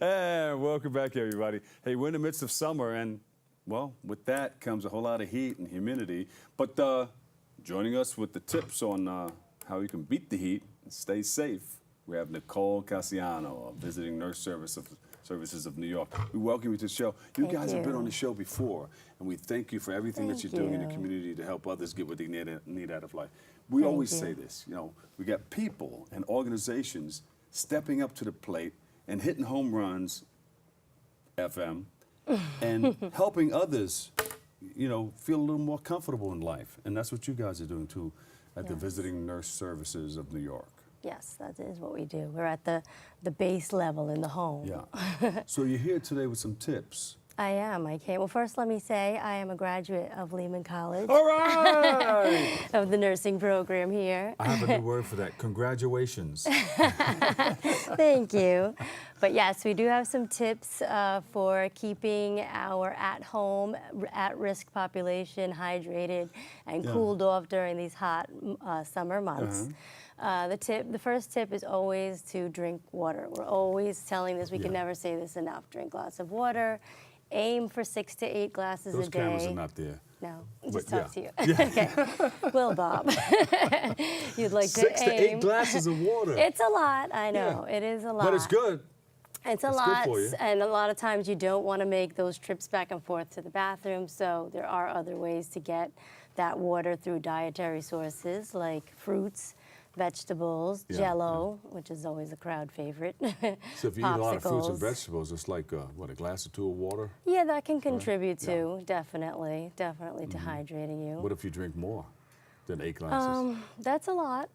And welcome back, everybody. Hey, we're in the midst of summer, and, well, with that comes a whole lot of heat and humidity. But joining us with the tips on how you can beat the heat and stay safe, we have Nicole Casiano, visiting nurse services of New York. We welcome you to the show. You guys have been on the show before, and we thank you for everything that you're doing in the community to help others get what they need out of life. We always say this, you know, we got people and organizations stepping up to the plate and hitting home runs, FM, and helping others, you know, feel a little more comfortable in life. And that's what you guys are doing too at the Visiting Nurse Services of New York. Yes, that is what we do. We're at the base level in the home. Yeah. So you're here today with some tips. I am. Well, first let me say I am a graduate of Lehman College. All right! Of the nursing program here. I have a new word for that. Congratulations. Thank you. But yes, we do have some tips for keeping our at-home, at-risk population hydrated and cooled off during these hot summer months. The first tip is always to drink water. We're always telling this. We can never say this enough. Drink lots of water. Aim for 6 to 8 glasses a day. Those cameras are not there. No, just talk to you. Yeah. Okay. Will Bob. You'd like to 6 aim. to 8 glasses of water. It's a lot, I know. It is a lot. But it's good. It's a lot, and a lot of times you don't want to make those trips back and forth to the bathroom, so there are other ways to get that water through dietary sources like fruits, vegetables, Jell-O, which is always a crowd favorite. So if you eat a lot of fruits and vegetables, it's like, what, a glass or 2 of water? Yeah, that can contribute to, definitely to hydrating you. What if you drink more than 8 glasses? That's a lot.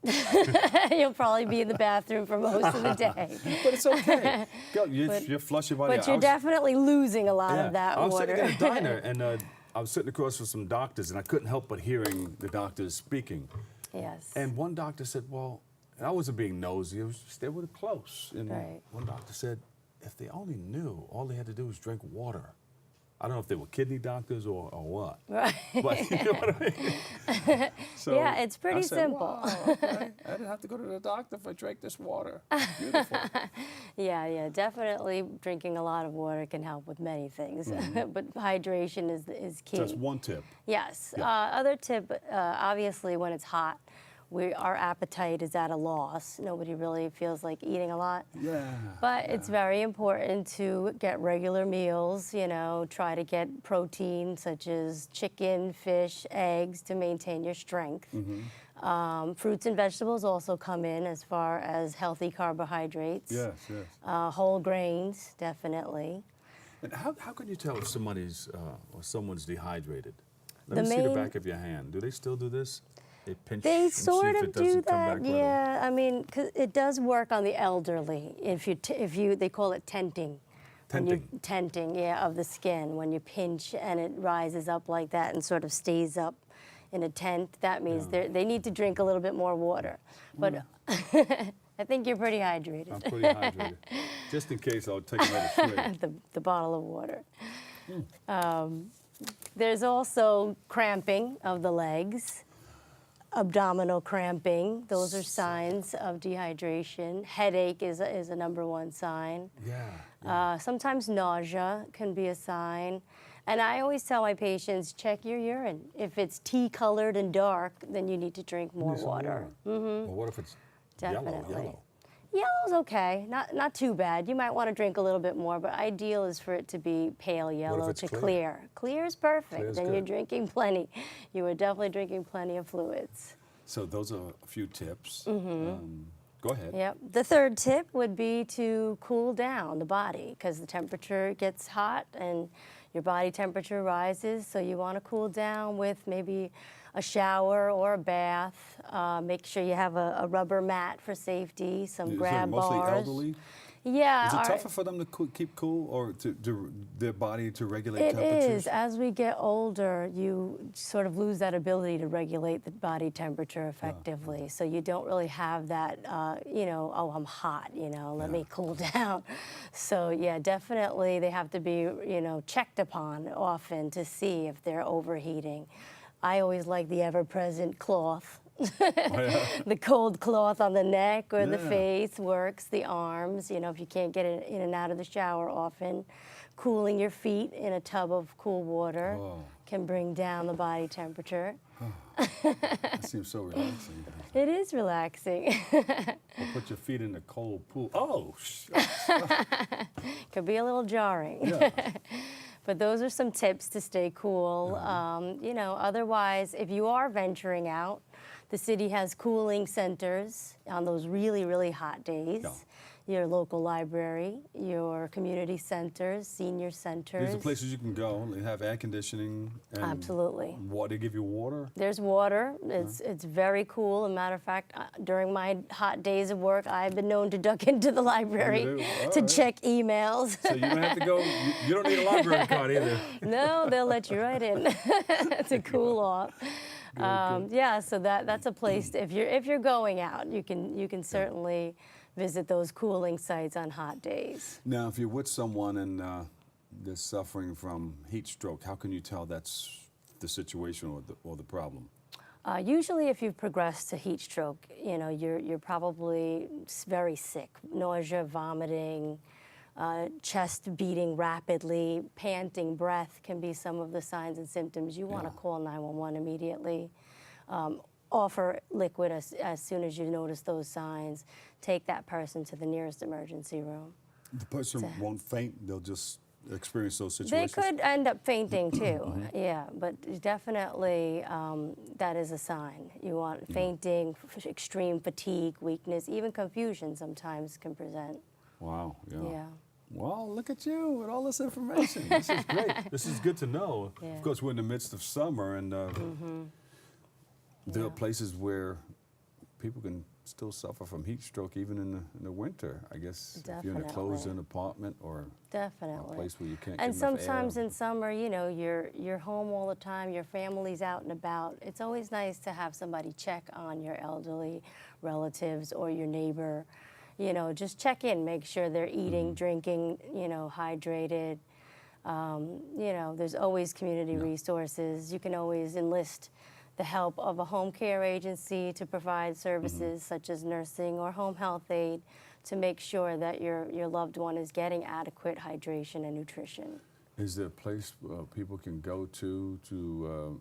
You'll probably be in the bathroom for most of the day. But it's okay. You flush your body out. But you're definitely losing a lot of that water. I was sitting in a diner, and I was sitting across from some doctors, and I couldn't help but hearing the doctors speaking. Yes. And one doctor said, well, and I wasn't being nosy, it was just they were close. And one doctor said, if they only knew, all they had to do was drink water. I don't know if they were kidney doctors or what. Right. But you know what I mean? So yeah, it's pretty simple. Wow, okay. I didn't have to go to the doctor if I drank this water. Beautiful. Yeah, definitely drinking a lot of water can help with many things, but hydration is key. So that's one tip. Yes. Other tip, obviously when it's hot, our appetite is at a loss. Nobody really feels like eating a lot. Yeah. But it's very important to get regular meals, you know, try to get protein such as chicken, fish, eggs to maintain your strength. Fruits and vegetables also come in as far as healthy carbohydrates. Yes. Whole grains, definitely. And how can you tell if somebody's or someone's dehydrated? Let me see the back of your hand. Do they still do this? They pinch They sort of do that, yeah. I mean, 'cause it does work on the elderly. They call it tenting. Tenting, yeah, of the skin. When you pinch and it rises up like that and sort of stays up in a tent, that means they need to drink a little bit more water. But I think you're pretty hydrated. I'm pretty hydrated. Just in case, I'll take another swig. the bottle of water. There's also cramping of the legs. Abdominal cramping, those are signs of dehydration. Headache is a #1 sign. Sometimes nausea can be a sign. And I always tell my patients, check your urine. If it's tea-colored and dark, then you need to drink more water. Well, what if it's yellow? Yellow's okay, not too bad. You might want to drink a little bit more, but ideal is for it to be pale yellow to clear. Clear is perfect. Then you're drinking plenty. You are definitely drinking plenty of fluids. So those are a few tips. Go ahead. Yep. The third tip would be to cool down the body because the temperature gets hot and your body temperature rises, so you want to cool down with maybe a shower or a bath. Make sure you have a rubber mat for safety, some grab bars. Mostly elderly? Yeah. Is it tougher for them to keep cool or to their body to regulate temperatures? It is. As we get older, you sort of lose that ability to regulate the body temperature effectively. So you don't really have that, you know, oh, I'm hot, you know, let me cool down. So yeah, definitely they have to be, you know, checked upon often to see if they're overheating. I always like the ever-present cloth The cold cloth on the neck or the Yeah. face works, the arms, you know, if you can't get in and out of the shower often. Cooling your feet in a tub of cool water Oh. can bring down the body temperature. That seems so relaxing. It is relaxing. Or put your feet in the cold pool. Oh, Could be a little jarring. yeah. But those are some tips to stay cool. You know, otherwise, if you are venturing out, the city has cooling centers on those really, really hot days. Yeah. Your local library, your community centers, senior centers. These are places you can go. They have air conditioning. And Absolutely. Water. They give you water. There's water. It's very cool. As a matter of fact, during my hot days of work, I've been known to duck into the library do? All to right. check emails. So you don't have to go. You don't need a library card either. No, they'll let you right in to cool off. Yeah, so that's a place if you're going out, you can certainly visit those cooling sites on hot days. Now, if you're with someone and they're suffering from heat stroke, how can you tell that's the situation or the problem? Usually, if you've progressed to heat stroke, you know you're probably very sick, nausea, vomiting, chest beating rapidly, panting breath can be some of the signs and symptoms. You want to call 911 immediately. Offer liquid as soon as you notice those signs. Take that person to the nearest emergency room. The person won't faint. They'll just experience those They situations. could end up fainting too, yeah, but definitely that is a sign. You want fainting, extreme fatigue, weakness, even confusion sometimes can present. Wow. Yeah. Well, look at you with all this information. This is great. This is good to know. Yeah. Of course, we're in the midst of summer, and there are places where people can still suffer from heat stroke even in the winter. I guess if you're in a closed-in apartment or Definitely. a place where you can't And get enough sometimes air. in summer, you know, you're home all the time, your family's out and about. It's always nice to have somebody check on your elderly relatives or your neighbor. You know, just check in, make sure they're eating, drinking, you know, hydrated. You know, there's always community resources. You can always enlist the help of a home care agency to provide services such as nursing or home health aid to make sure that your loved one is getting adequate hydration and nutrition. Is there a place people can go to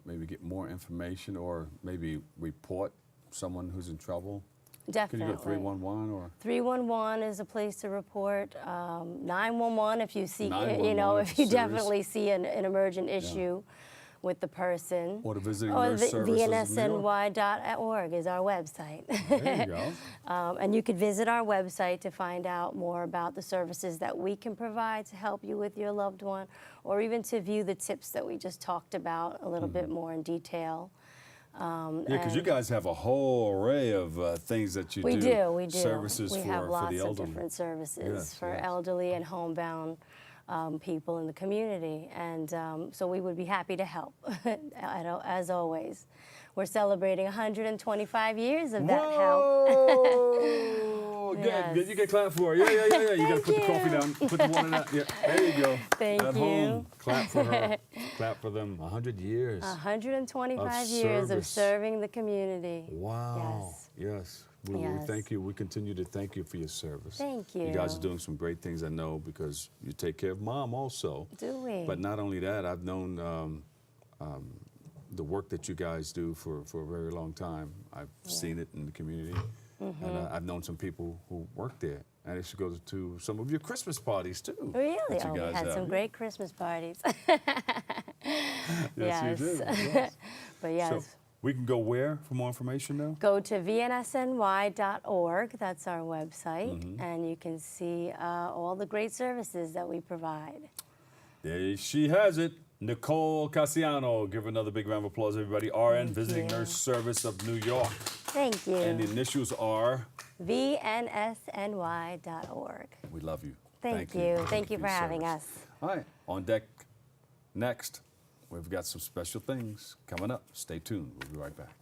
maybe get more information or maybe report someone who's in trouble? Definitely. Can you go 311 or? 311 is a place to report. 911 if you see, you 911 know, if if you it's serious. definitely see an emergent issue with the person. Or the visiting Or nurse services in New York. VNSNY.org is our website. There you go. And you could visit our website to find out more about the services that we can provide to help you with your loved one, or even to view the tips that we just talked about a little bit more in detail. Yeah, because you guys have a whole array of things that you We do. We do. Services we for have lots the of elderly. different services Yes, for yes. elderly and homebound people in the community. And so we would be happy to help, as always. We're celebrating 125 years of that help. Whoa! Good, Yes. good. You can clap for her. Yeah. You got to put the coffee down. Put the water down. Yeah, there you go. Thank At you. home, clap for her. Clap for them. 100 years. 125 years of service. serving the community. Wow. Yes. Yes. We Yes. thank you. We continue to thank you for your service. Thank you. You guys are doing some great things, I know, because you take care of Mom also. Do we? But not only that, I've known the work that you guys do for a very long time. I've seen it in the community. And I've known some people who work there. And I used to go to some of your Christmas parties, too. Really? that you Oh, we guys had have. some great Christmas parties. Yes, you do. Yes. But yes. So we can go where for more information now? Go to vnsny.org, that's our website, and you can see all the great services that we provide. There she has it. Nicole Casiano. Give her another big round of applause, everybody. RN, Visiting you. Nurse Service of New York. Thank you. And the initials are? vnsny.org. We love you. Thank you. Thank you for your having service. us. All right, on deck next, we've got some special things coming up. Stay tuned. We'll be right back.